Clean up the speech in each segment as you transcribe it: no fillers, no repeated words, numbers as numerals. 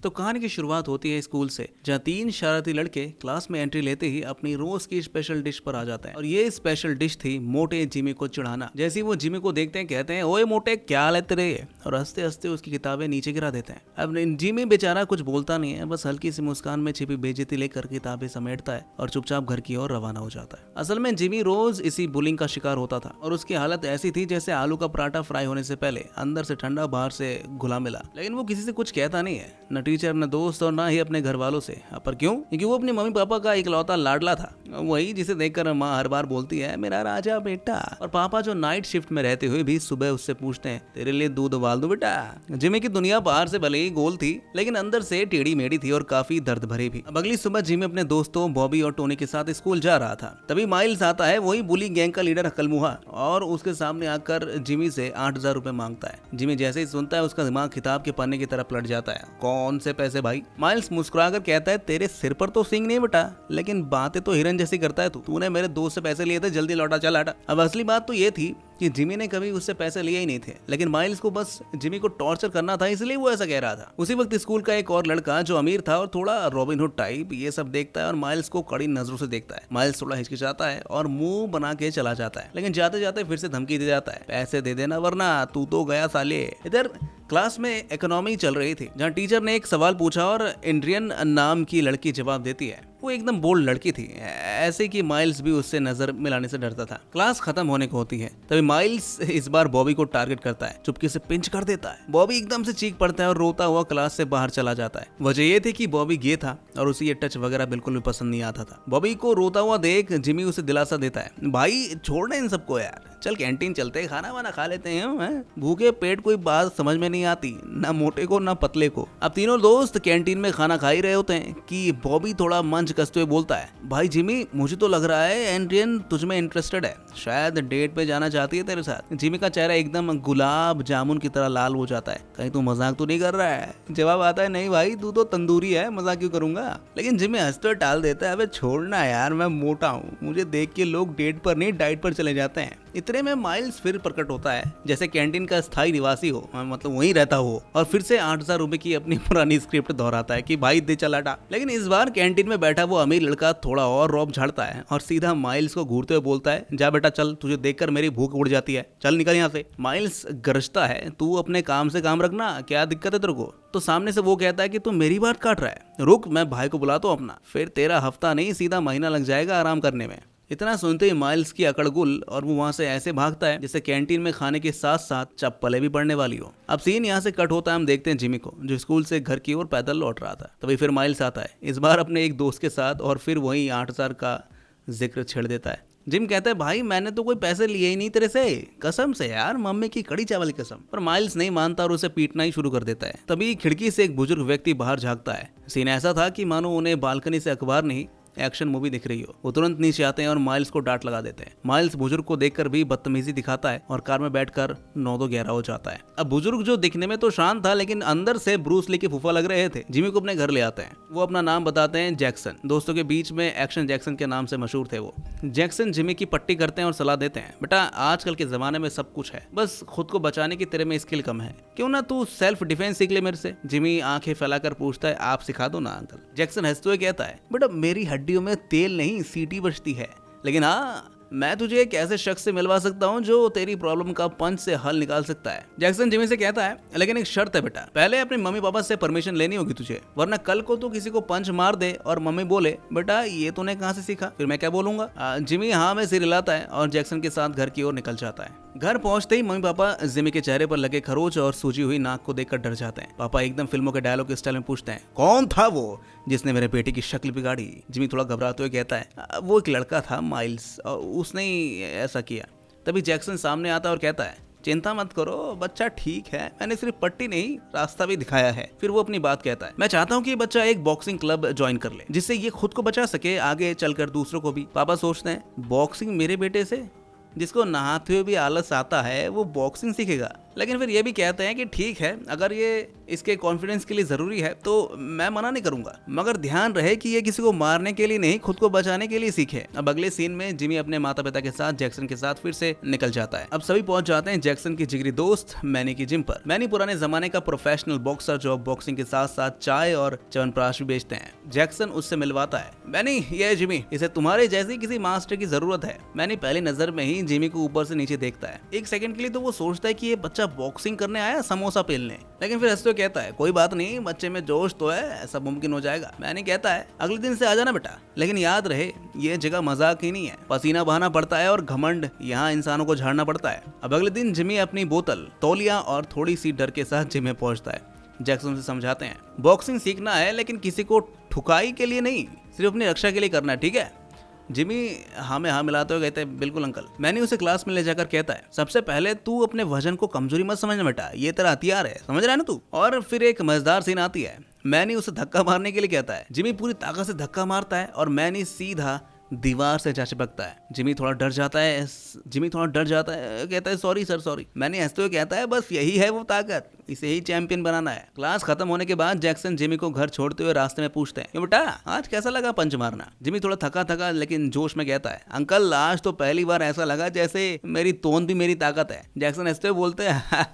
तो कहानी की शुरुआत होती है स्कूल से, जहाँ तीन शरारती लड़के क्लास में एंट्री लेते ही अपनी रोज की स्पेशल डिश पर आ जाते हैं। और ये स्पेशल डिश थी मोटे जिमी को चिढ़ाना। जैसे ही वो जिमी को देखते हैं कहते हैं, ओए मोटे क्या हाल है तेरे, और हंसते हंसते उसकी किताबें नीचे गिरा देते हैं। अब जिमी बेचारा कुछ बोलता नहीं है, बस हल्की सी मुस्कान में छिपी बेइज्जती लेकर किताबें समेटता है और चुपचाप घर की ओर रवाना हो जाता है। असल में जिमी रोज इसी बुलिंग का शिकार होता था और उसकी हालत ऐसी थी जैसे आलू का पराठा फ्राई होने से पहले अंदर से ठंडा बाहर से घुला मिला। लेकिन वो किसी से कुछ कहता नहीं है, न टीचर न दोस्त और ना ही अपने घर वालों से। पर क्यों? क्योंकि वो अपनी मम्मी पापा का इकलौता लाडला था, वही जिसे देखकर माँ हर बार बोलती है, मेरा राजा बेटा। और पापा जो नाइट शिफ्ट में रहते हुए भी सुबह उससे पूछते हैं, तेरे लिए दूध उबाल दूं बेटा। जिमी की दुनिया बाहर से भले ही गोल थी, लेकिन अंदर से टेढ़ी मेढ़ी थी और काफी दर्द भरी भी। अब अगली सुबह जिमी अपने दोस्तों बॉबी और टोनी के साथ स्कूल जा रहा था। तभी माइल्स आता है, वही बुली गैंग का लीडर अक्लमुहा, और उसके सामने आकर जिमी से 8,000 रुपए मांगता है। जिमी जैसे ही सुनता है उसका दिमाग किताब के पन्ने की तरफ पलट जाता है। कौन से पैसे भाई? माइल्स मुस्कुराकर कहता है, तेरे सिर पर तो सिंग नहीं बेटा, लेकिन बातें तो हिरन जैसी करता है तू। तूने मेरे दोस्त से पैसे लिए थे, जल्दी लौटा, चल हटा। अब असली बात तो ये थी कि जिमी ने कभी उससे पैसे लिए ही नहीं थे, लेकिन माइल्स को बस जिमी को टॉर्चर करना था, इसलिए वो ऐसा कह रहा था। उसी वक्त स्कूल का एक और लड़का जो अमीर था और थोड़ा रॉबिनहुड टाइप ये सब देखता है और माइल्स को कड़ी नजरों से देखता है। माइल्स थोड़ा हिचकिचाता है और मुंह बना के चला जाता है, लेकिन जाते जाते फिर से धमकी दे जाता है, पैसे दे देना वरना तू तो गया साले। इधर क्लास में इकोनॉमी चल रही थी, जहाँ टीचर ने एक सवाल पूछा और एंड्रियन नाम की लड़की जवाब देती है। वो एकदम बोल्ड लड़की थी, ऐसे कि माइल्स भी उससे नजर मिलाने से डरता था। क्लास खत्म होने को होती है, तभी माइल्स इस बार बॉबी को टारगेट करता है, चुपके से पिंच कर देता है। बॉबी एकदम से चीख पड़ता है और रोता हुआ क्लास से बाहर चला जाता है। वजह ये थी कि बॉबी गे था और उसे ये टच वगैरह बिल्कुल भी पसंद नहीं आता था। बॉबी को रोता हुआ देख जिमी उसे दिलासा देता है, भाई छोड़ना इन सबको यार, चल कैंटीन चलते, खाना वाना खा लेते हैं। भूखे पेट कोई बात समझ में नहीं आती, ना मोटे को ना पतले को। अब तीनों दोस्त कैंटीन में खाना खा ही रहे होते हैं कि बॉबी थोड़ा मंच कसते हुए बोलता है, भाई जिमी मुझे तो लग रहा है एंड्रियन तुझमें इंटरेस्टेड है, शायद डेट पे जाना चाहती है तेरे साथ। जिमी का चेहरा एकदम गुलाब जामुन की तरह लाल हो जाता है, कहीं तू मजाक तो नहीं कर रहा है? जवाब आता है, नहीं भाई तू तो तंदूरी है, मजाक क्यों करूंगा। लेकिन जिमी हंसते टाल देता है, अबे छोड़ना यार, मैं मोटा हूँ, मुझे देख के लोग डेट पर नहीं डाइट पर चले जाते हैं। इतने में माइल्स फिर प्रकट होता है, जैसे कैंटीन का स्थायी निवासी हो, मतलब वहीं रहता हो, और फिर से 8,000 रुपए की अपनी पुरानी स्क्रिप्ट दोहराता है कि भाई दे चल हटा। लेकिन इस बार कैंटीन में बैठा वो अमीर लड़का थोड़ा और रौब झाड़ता है और सीधा माइल्स को घूरते हुए बोलता है, जा बेटा चल, तुझे देखकर मेरी भूख उड़ जाती है, चल निकल यहाँ से। माइल्स गरजता है, तू अपने काम से काम रखना, क्या दिक्कत है तेरे को? तो सामने से वो कहता है कि तू मेरी बात काट रहा है, रुक मैं भाई को बुलाता हूँ अपना, फिर तेरा हफ्ता नहीं सीधा महीना लग जाएगा आराम करने में। इतना सुनते ही माइल्स की अकड़गुल और वो वहां से ऐसे भागता है जैसे कैंटीन में खाने के साथ साथ चप्पलें भी पड़ने वाली हो। अब सीन यहाँ से कट होता है, हम देखते हैं जिमी को जो स्कूल से घर की ओर पैदल लौट रहा था। तभी फिर माइल्स आता है, इस बार अपने एक दोस्त के साथ, और फिर वही 8,000 का जिक्र छेड़ देता है। जिम कहता है, भाई मैंने तो कोई पैसे लिए ही नहीं तेरे से, कसम से यार, मम्मी की कड़ी चावल की कसम। पर माइल्स नहीं मानता और उसे पीटना ही शुरू कर देता है। तभी खिड़की से एक बुजुर्ग व्यक्ति बाहर झांकता है। सीन ऐसा था कि मानो उन्हें बालकनी से अखबार नहीं एक्शन मूवी दिख रही हो। वो तुरंत नीचे आते हैं और माइल्स को डांट लगा देते हैं। माइल्स बुजुर्ग को देखकर भी बदतमीजी दिखाता है और कार में बैठकर 9-11 हो जाता है। अब बुजुर्ग जो दिखने में तो शांत था, लेकिन अंदर से ब्रूस ली के फूफा लग रहे थे। जिमी को अपने घर ले आते हैं। वो अपना नाम बताते हैं, जैक्सन। दोस्तों के बीच में एक्शन जैक्सन के नाम से मशहूर थे वो। जैक्सन जिमी की पट्टी करते हैं और सलाह देते हैं, बेटा आजकल के जमाने में सब कुछ है, बस खुद को बचाने की तेरे में स्किल कम है, क्यों ना तू सेल्फ डिफेंस सीख ले मेरे से। जिमी आंखें फैलाकर पूछता है, आप सिखा दो ना अंकल। जैक्सन हंसते हुए कहता है, बेटा मेरी हड्डियों में तेल नहीं सीटी बचती है, लेकिन हाँ मैं तुझे एक ऐसे शख्स से मिलवा सकता हूँ जो तेरी प्रॉब्लम का पंच से हल निकाल सकता है। जैक्सन जिमी से कहता है, लेकिन एक शर्त है बेटा, पहले अपने मम्मी पापा से परमिशन लेनी होगी तुझे, वरना कल को तू किसी को पंच मार दे और मम्मी बोले, बेटा ये तूने कहाँ से सीखा, फिर मैं क्या बोलूंगा। जिमी हाँ में सिर हिलाता है और जैक्सन के साथ घर की ओर निकल जाता है। घर पहुंचते ही मम्मी पापा जिमी के चेहरे पर लगे खरोच और सूजी हुई नाक को देखकर डर जाते हैं। पापा एकदम फिल्मों के डायलॉग के स्टाइल में पूछते हैं, कौन था वो जिसने मेरे बेटे की शक्ल बिगाड़ी? जिमी थोड़ा घबराते हुए कहता है, वो एक लड़का था माइल्स, और उसने ही ऐसा किया। तभी जैक्सन सामने आता है और कहता है, चिंता मत करो बच्चा ठीक है, मैंने सिर्फ पट्टी नहीं रास्ता भी दिखाया है। फिर वो अपनी बात कहता है, मैं चाहता हूँ कि बच्चा एक बॉक्सिंग क्लब ज्वाइन कर ले, जिससे ये खुद को बचा सके, आगे चलकर दूसरों को भी। पापा सोचते हैं, बॉक्सिंग मेरे बेटे से, जिसको नहाते हुए भी आलस आता है, वो बॉक्सिंग सीखेगा? लेकिन फिर ये भी कहते हैं कि ठीक है, अगर ये इसके कॉन्फिडेंस के लिए जरूरी है तो मैं मना नहीं करूंगा, मगर ध्यान रहे कि ये किसी को मारने के लिए नहीं, खुद को बचाने के लिए सीखे। अब अगले सीन में जिमी अपने माता पिता के साथ जैक्सन के साथ फिर से निकल जाता है। अब सभी पहुंच जाते हैं जैक्सन की जिगरी दोस्त मैनी की जिम पर। मैनी पुराने जमाने का प्रोफेशनल बॉक्सर जो बॉक्सिंग के साथ साथ चाय और च्यवनप्राश भी बेचते हैं। जैक्सन उससे मिलवाता है। मैनी, ये है जिमी, इसे तुम्हारे जैसी किसी मास्टर की जरूरत है। मैनी पहली नजर में ही जिमी को ऊपर से नीचे देखता है। एक सेकंड के लिए तो वो सोचता है कि ये बच्चा बॉक्सिंग करने आया समोसा पेलने, लेकिन फिर हंसते हुए कहता है कोई बात नहीं, बच्चे में जोश तो है, ऐसा मुमकिन हो जाएगा। मैनी कहता है अगले दिन से आ जाना बेटा, लेकिन याद रहे ये जगह मजाक ही नहीं है, पसीना बहाना पड़ता है और घमंड यहाँ इंसानों को झाड़ना पड़ता है। अब अगले दिन जिमी अपनी बोतल, तौलिया और थोड़ी सी डर के साथ जिम में पहुंचता है। जैक्सन से समझाते हैं बॉक्सिंग सीखना है लेकिन किसी को ठुकाई के लिए नहीं, सिर्फ अपनी रक्षा के लिए करना है, ठीक है। जिमी हाँ में हाँ मिलाते हुए कहते हैं बिल्कुल अंकल। मैनी उसे क्लास में ले जाकर कहता है सबसे पहले तू अपने वजन को कमजोरी मत समझना बेटा, ये तेरा हथियार है, समझ रहा है ना तू। और फिर एक मजेदार सीन आती है। मैनी उसे धक्का मारने के लिए कहता है। जिमी पूरी ताकत से धक्का मारता है और मैनी सीधा दीवार से जा चिपकता है। जिमी थोड़ा डर जाता है, कहता है सॉरी सर सॉरी। मैंने हंसते हुए कहता है बस यही है वो ताकत, इसे ही चैंपियन बनाना है। क्लास खत्म होने के बाद जैक्सन जिमी को घर छोड़ते हुए रास्ते में पूछते हैं बेटा आज कैसा लगा पंच मारना। जिमी थोड़ा थका थका लेकिन जोश में कहता है अंकल आज तो पहली बार ऐसा लगा जैसे मेरी तोंद भी मेरी ताकत है। जैक्सन हंसते हुए बोलते हैं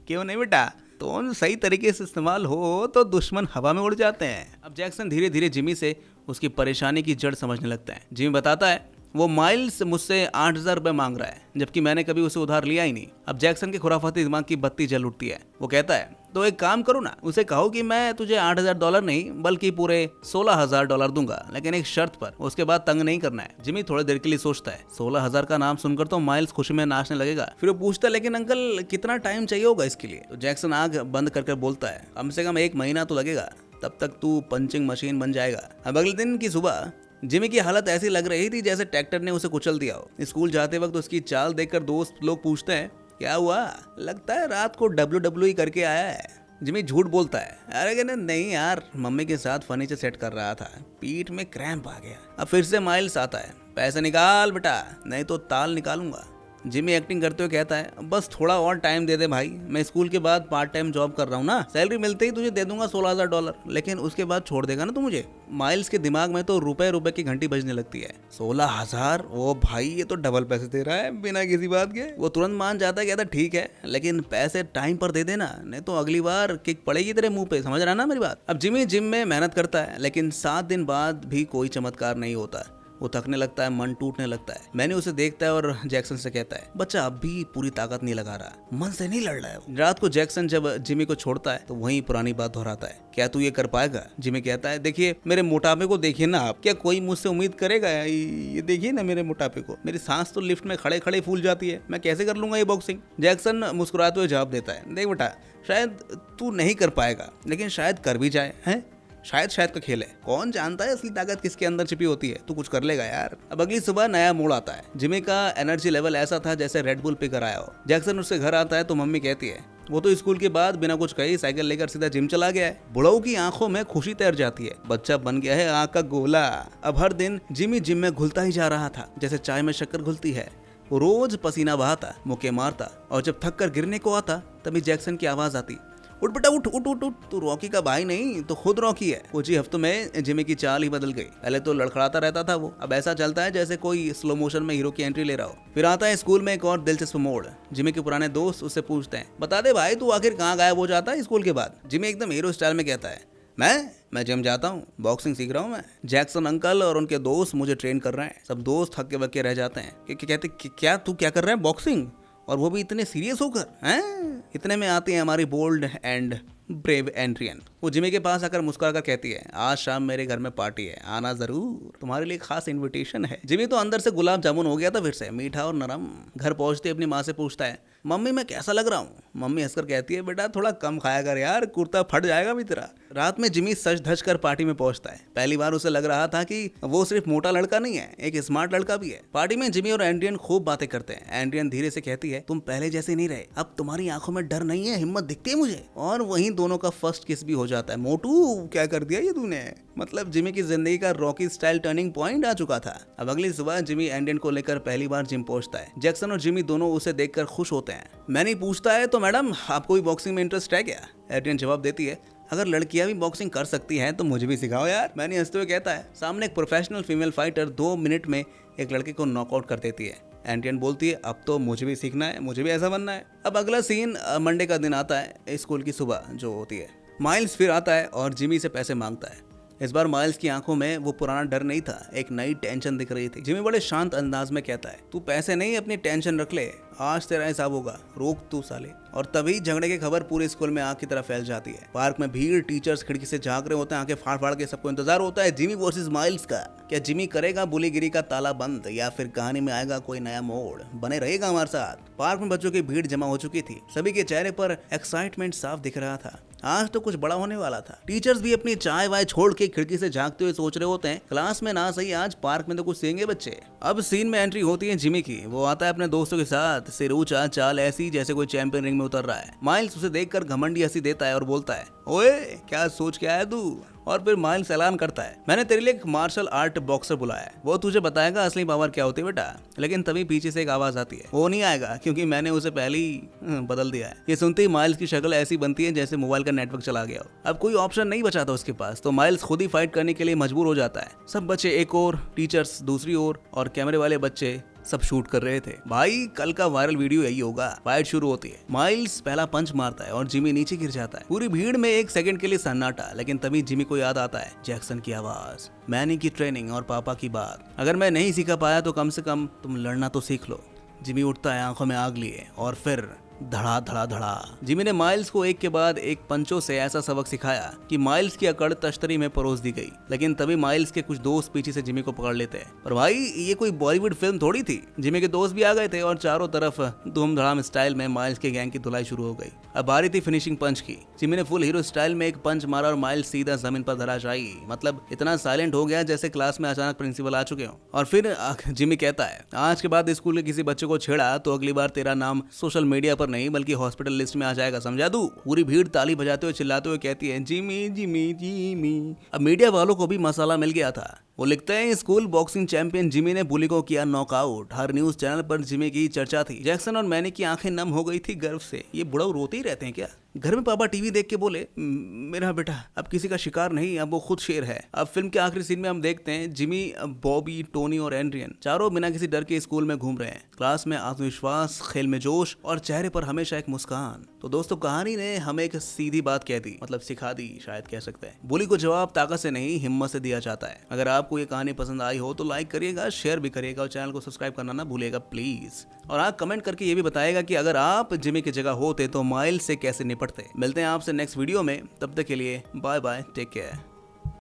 क्यों नहीं बेटा, तो सही तरीके से इस्तेमाल हो तो दुश्मन हवा में उड़ जाते हैं। अब जैक्सन धीरे धीरे जिमी से उसकी परेशानी की जड़ समझने लगता है। जिमी बताता है वो माइल्स मुझसे 8,000 रुपए मांग रहा है, जबकि मैंने कभी उसे उधार लिया ही नहीं। अब जैक्सन के खुराफाती दिमाग की बत्ती जल उठती है। वो कहता है तो एक काम करो ना, उसे कहो कि मैं तुझे $8,000 नहीं बल्कि पूरे $16,000 दूंगा, लेकिन एक शर्त पर, उसके बाद तंग नहीं करना है। जिमी थोड़ी देर के लिए सोचता है। 16,000 का नाम सुनकर तो माइल्स खुशी में नाचने लगेगा। फिर वो पूछता है लेकिन अंकल कितना टाइम चाहिए होगा इसके लिए। तो जैक्सन आंख बंद करके बोलता है कम से कम 1 महीना तो लगेगा, तब तक तू पंचिंग मशीन बन जाएगा। अब अगले दिन की सुबह जिमी की हालत ऐसी लग रही थी जैसे ट्रैक्टर ने उसे कुचल दिया हो। स्कूल जाते वक्त उसकी चाल देखकर दोस्त लोग पूछते हैं क्या हुआ, लगता है रात को WWE करके आया है। जिमी झूठ बोलता है अरे कहने नहीं यार, मम्मी के साथ फर्नीचर सेट कर रहा था, पीठ में क्रैम्प आ गया। अब फिर से माइल्स आता है, पैसे निकाल बेटा नहीं तो ताल निकालूंगा। जिमी एक्टिंग करते हुए कहता है बस थोड़ा और टाइम दे दे भाई, मैं स्कूल के बाद पार्ट टाइम जॉब कर रहा हूँ ना, सैलरी मिलते ही तुझे दे दूंगा $16,000, लेकिन उसके बाद छोड़ देगा ना तू मुझे। माइल्स के दिमाग में तो रुपए रुपए की घंटी बजने लगती है। 16,000, ओ भाई ये तो डबल पैसे दे रहा है बिना किसी बात के। वो तुरंत मान जाता है, कहता ठीक है लेकिन पैसे टाइम पर दे देना, नहीं तो अगली बार किक पड़ेगी तेरे मुंह पे, समझ रहा ना मेरी बात। अब जिमी जिम में मेहनत करता है लेकिन 7 दिन बाद भी कोई चमत्कार नहीं होता। वो थकने लगता है, मन टूटने लगता है। मैंने उसे देखता है और जैक्सन से कहता है बच्चा अब भी पूरी ताकत नहीं लगा रहा, मन से नहीं लड़ रहा है। रात को जैक्सन जब जिमी को छोड़ता है तो वही पुरानी बात दोहराता है, क्या तू ये कर पाएगा। जिमी कहता है देखिए मेरे मोटापे को देखिए ना आप, क्या कोई मुझसे उम्मीद करेगा, ये देखिए ना मेरे मोटापे को, मेरी सांस तो लिफ्ट में खड़े खड़े फूल जाती है, मैं कैसे कर लूंगा ये बॉक्सिंग। जैक्सन मुस्कुराते हुए जवाब देता है देख बेटा शायद तू नहीं कर पाएगा लेकिन शायद कर भी जाए, हैं शायद का खेल है, कौन जानता है असली ताकत किसके अंदर छिपी होती है, तू कुछ कर लेगा यार। अब अगली सुबह नया मोड़ आता है। जिमी का एनर्जी लेवल ऐसा था जैसे रेड बुल पीकर आया हो। जैक्सन उससे घर आता है तो मम्मी कहती है वो तो स्कूल के बाद बिना कुछ कहे साइकिल लेकर सीधा जिम चला गया है। बुढ़ऊ की आंखों में खुशी तैर जाती है, बच्चा बन गया है आंख का गोला। अब हर दिन जिमी जिम में घुलता ही जा रहा था जैसे चाय में शक्कर घुलती है। वो रोज पसीना बहाता, मुक्के मारता और जब थक कर गिरने को आता तभी जैक्सन की आवाज आती उठ बेटा उठ उठ उठ उठ, तू रॉकी का भाई नहीं तो खुद रॉकी है। कुछ ही हफ्तों में जिमी की चाल ही बदल गई। पहले तो लड़खड़ाता रहता था वो, अब ऐसा चलता है जैसे कोई स्लो मोशन में हीरो की एंट्री ले रहा हो। फिर आता है स्कूल में एक और दिलचस्प मोड़। जिमी के पुराने दोस्त उससे पूछते हैं बता दे भाई तू आखिर कहाँ गायब हो जाता है स्कूल के बाद। जिमी एकदम हीरो स्टाइल में कहता है मैं जिम जाता हूँ, बॉक्सिंग सीख रहा हूँ मैं। जैक्सन अंकल और उनके दोस्त मुझे ट्रेन कर रहे हैं। सब दोस्त हक्के बक्के रह जाते हैं। कहते क्या तू क्या कर रहा है बॉक्सिंग, और वो भी इतने सीरियस होकर हैं। इतने में आती है हमारी बोल्ड एंड ब्रेव एंड्रियन। वो जिमी के पास आकर मुस्कुराकर कहती है आज शाम मेरे घर में पार्टी है, आना जरूर, तुम्हारे लिए खास इनविटेशन है। जिमी तो अंदर से गुलाब जामुन हो गया था फिर से, मीठा और नरम। घर पहुंचते अपनी माँ से पूछता है मम्मी मैं कैसा लग रहा हूँ। मम्मी हंसकर कहती है बेटा थोड़ा कम खाया कर यार, कुर्ता फट जाएगा भी तेरा। रात में जिमी सज धज कर पार्टी में पहुंचता है। पहली बार उसे लग रहा था कि वो सिर्फ मोटा लड़का नहीं है, एक स्मार्ट लड़का भी है। पार्टी में जिमी और एंड्रियन खूब बातें करते हैं। एंड्रियन धीरे से कहती है तुम पहले जैसे नहीं रहे, अब तुम्हारी आंखों में डर नहीं है, हिम्मत दिखती है मुझे। और वहीं दोनों का फर्स्ट किस भी हो जाता है, मोटू क्या कर दिया ये तूने। मतलब जिमी की जिंदगी का रॉकी स्टाइल टर्निंग पॉइंट आ चुका था। अब अगली सुबह जिमी एंडियन को लेकर पहली बार जिम पहुंचता है। जैक्सन और जिमी दोनों उसे देखकर खुश होते हैं। मैंने पूछता है, तो मैडम आपको भी बॉक्सिंग में इंटरेस्ट है क्या। एंडियन जवाब देती है, अगर लड़कियां भी बॉक्सिंग कर सकती हैं तो मुझे भी सिखाओ यार। मैंने हंसते हुए कहता है, सामने एक प्रोफेशनल फीमेल फाइटर 2 मिनट में एक लड़के को नॉकआउट कर देती है। एंटियन बोलती है, अब तो मुझे भी सीखना है, मुझे भी ऐसा बनना है। अब अगला सीन मंडे का दिन आता है, स्कूल की सुबह जो होती है। माइल्स फिर आता है और जिमी से पैसे मांगता है। इस बार माइल्स की आंखों में वो पुराना डर नहीं था, एक नई टेंशन दिख रही थी। जिमी बड़े शांत अंदाज में कहता है, तू पैसे नहीं अपनी टेंशन रख ले, आज तेरा हिसाब होगा, रोक तू साले। और तभी झगड़े की खबर पूरे स्कूल में आग की तरह फैल जाती है। पार्क में भीड़, टीचर्स खिड़की से झांक रहे होते हैं, आंखें फाड़ फाड़ के सबको इंतजार होता है जिमी वर्सेस माइल्स का। क्या जिमी करेगा बुलीगिरी का ताला बंद या फिर कहानी में आएगा कोई नया मोड़। बने रहेगा हमारे साथ। पार्क में बच्चों की भीड़ जमा हो चुकी थी, सभी के चेहरे पर एक्साइटमेंट साफ दिख रहा था। आज तो कुछ बड़ा होने वाला था। टीचर्स भी अपनी चाय वाय छोड़ के खिड़की से झांकते हुए सोच रहे होते हैं, क्लास में ना सही आज पार्क में तो कुछ सीखेंगे बच्चे। अब सीन में एंट्री होती है जिमी की। वो आता है अपने दोस्तों के साथ, सिर ऊंचा, चाल ऐसी जैसे कोई चैंपियन रिंग में उतर रहा है। माइल्स उसे देखकर घमंडी हंसी देता है और बोलता है, ओए क्या सोच के आया तू। और फिर माइल्स ऐलान करता है, मैंने तेरे लिए एक मार्शल आर्ट बॉक्सर बुलाया है, वो तुझे बताएगा असली पावर क्या होती है बेटा। लेकिन तभी पीछे से एक आवाज आती है, वो नहीं आएगा क्योंकि मैंने उसे पहले ही बदल दिया है। ये सुनते ही माइल्स की शक्ल ऐसी बनती है जैसे मोबाइल का नेटवर्क चला गया हो। अब कोई ऑप्शन नहीं बचा था उसके पास, तो माइल्स खुद ही फाइट करने के लिए मजबूर हो जाता है। सब बच्चे एक ओर, टीचर्स दूसरी ओर और कैमरे वाले बच्चे सब शूट कर रहे थे। भाई कल का वायरल वीडियो यही होगा। फाइट शुरू होती है, माइल्स पहला पंच मारता है और जिमी नीचे गिर जाता है। पूरी भीड़ में एक सेकंड के लिए सन्नाटा, लेकिन तभी जिमी को याद आता है जैक्सन की आवाज, मैनी की ट्रेनिंग और पापा की बात। अगर मैं नहीं सीखा पाया तो कम से कम तुम लड़ना तो सीख लो। जिमी उठता है आंखों में आग लिए और फिर धड़ा धड़ा धड़ा। जिमी ने माइल्स को एक के बाद एक पंचों से ऐसा सबक सिखाया कि माइल्स की अकड़ तश्तरी में परोस दी गई। लेकिन तभी माइल्स के कुछ दोस्त पीछे से जिमी को पकड़ लेते हैं। पर भाई ये कोई बॉलीवुड फिल्म थोड़ी थी। जिमी के दोस्त भी आ गए थे और चारों तरफ धूम धड़ाम स्टाइल में माइल्स के गैंग की धुलाई शुरू हो गई। अब बारी थी फिनिशिंग पंच की। जिमी ने फुल हीरो स्टाइल में एक पंच मारा और माइल्स सीधा जमीन पर धराशायी। मतलब इतना साइलेंट हो गया जैसे क्लास में अचानक प्रिंसिपल आ चुके हो। और फिर जिमी कहता है, आज के बाद स्कूल के किसी बच्चे को छेड़ा तो अगली बार तेरा नाम सोशल मीडिया पर नहीं बल्कि हॉस्पिटल लिस्ट में आ जाएगा, समझा तू। पूरी भीड़ ताली बजाते हुए चिल्लाते हुए कहती है, जिमी जिमी जिमी। अब मीडिया वालों को भी मसाला मिल गया था। वो लिखते हैं, स्कूल बॉक्सिंग चैंपियन जिमी ने बुली को किया नॉकआउट। हर न्यूज चैनल पर जिमी की चर्चा थी। जैक्सन और मैनी की आंखें नम हो गई थी गर्व से। ये बुढ़ऊ रोते ही रहते हैं क्या। घर में पापा टीवी देख के बोले, मेरा बेटा अब किसी का शिकार नहीं, अब वो खुद शेर है। अब फिल्म के आखिरी सीन में हम देखते हैं जिमी, बॉबी, टोनी और एंड्रियन चारों बिना किसी डर के स्कूल में घूम रहे हैं। क्लास में आत्मविश्वास, खेल में जोश और चेहरे पर हमेशा एक मुस्कान। तो दोस्तों कहानी ने हमें एक सीधी बात कह दी, मतलब सिखा दी शायद कह सकते हैं। बुली को जवाब ताकत से नहीं हिम्मत से दिया जाता है। अगर आपको ये कहानी पसंद आई हो तो लाइक करिएगा, शेयर भी करिएगा और चैनल को सब्सक्राइब करना ना भूलिएगा प्लीज। और आप कमेंट करके ये भी बताएगा कि अगर आप जिमी की जगह होते तो माइल्स से कैसे निपटते। मिलते हैं आपसे नेक्स्ट वीडियो में, तब तक के लिए बाय बाय, टेक केयर।